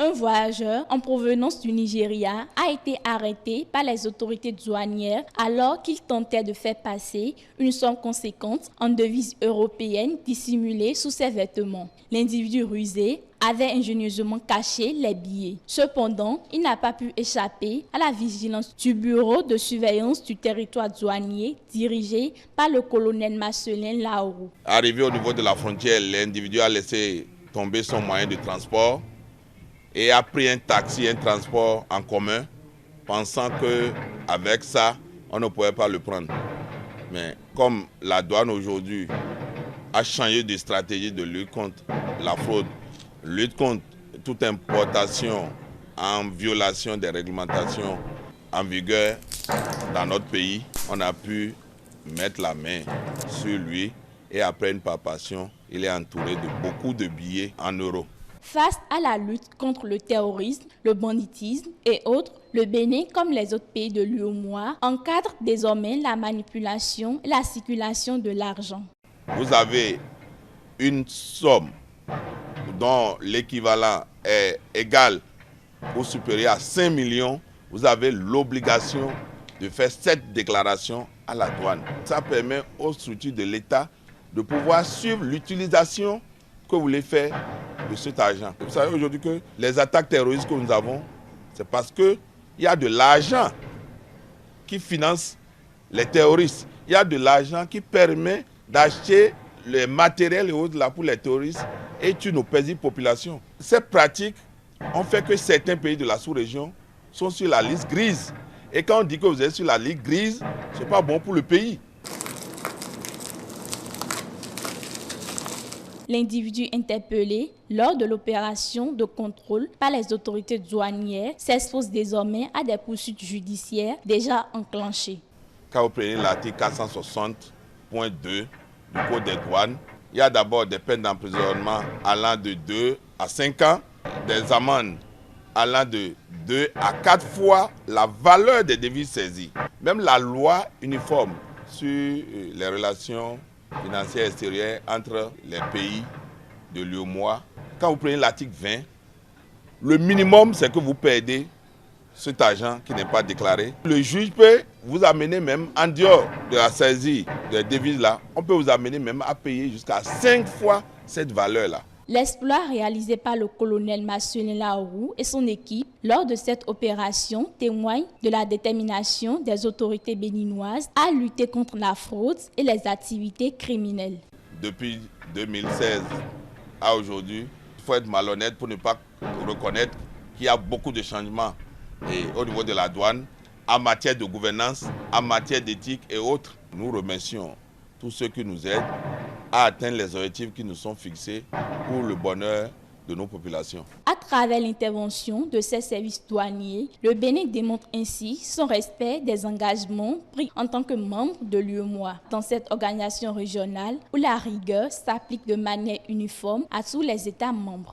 Un voyageur en provenance du Nigeria a été arrêté par les autorités douanières alors qu'il tentait de faire passer une somme conséquente en devises européennes dissimulée sous ses vêtements. L'individu rusé avait ingénieusement caché les billets. Cependant, il n'a pas pu échapper à la vigilance du bureau de surveillance du territoire douanier dirigé par le colonel Marcelin Laourou. Arrivé au niveau de la frontière, l'individu a laissé tomber son moyen de transport et a pris un taxi, un transport en commun, pensant qu'avec ça, on ne pouvait pas le prendre. Mais comme la douane aujourd'hui a changé de stratégie de lutte contre la fraude, lutte contre toute importation en violation des réglementations en vigueur dans notre pays, on a pu mettre la main sur lui et après une palpation, il est entouré de beaucoup de billets en euros. Face à la lutte contre le terrorisme, le banditisme et autres, le Bénin, comme les autres pays de l'UEMOA, encadre désormais la manipulation et la circulation de l'argent. Vous avez une somme dont l'équivalent est égal ou supérieur à 5 millions, vous avez l'obligation de faire cette déclaration à la douane. Ça permet aux structures de l'État de pouvoir suivre l'utilisation que vous voulez faire de cet argent. Vous savez aujourd'hui que les attaques terroristes que nous avons, c'est parce qu'il y a de l'argent qui finance les terroristes. Il y a de l'argent qui permet d'acheter le matériel et autres là pour les terroristes et tuer nos paisibles populations. Ces pratiques ont fait que certains pays de la sous-région sont sur la liste grise. Et quand on dit que vous êtes sur la liste grise, ce n'est pas bon pour le pays. L'individu interpellé lors de l'opération de contrôle par les autorités douanières s'expose désormais à des poursuites judiciaires déjà enclenchées. Quand vous prenez l'article 460.2 du Code des douanes, il y a d'abord des peines d'emprisonnement allant de 2 à 5 ans, des amendes allant de 2 à 4 fois la valeur des devises saisies. Même la loi uniforme sur les relations financières extérieures entre les pays de l'UEMOA, quand vous prenez l'article 20, le minimum c'est que vous perdez cet argent qui n'est pas déclaré. Le juge peut vous amener même en dehors de la saisie des devises-là, on peut vous amener même à payer jusqu'à 5 fois cette valeur-là. L'exploit réalisé par le colonel Marcelin Laourou et son équipe lors de cette opération témoigne de la détermination des autorités béninoises à lutter contre la fraude et les activités criminelles. Depuis 2016 à aujourd'hui, il faut être malhonnête pour ne pas reconnaître qu'il y a beaucoup de changements au niveau de la douane, en matière de gouvernance, en matière d'éthique et autres. Nous remercions tous ceux qui nous aident à atteindre les objectifs qui nous sont fixés pour le bonheur de nos populations. À travers l'intervention de ces services douaniers, le Bénin démontre ainsi son respect des engagements pris en tant que membre de l'UEMOA dans cette organisation régionale où la rigueur s'applique de manière uniforme à tous les États membres.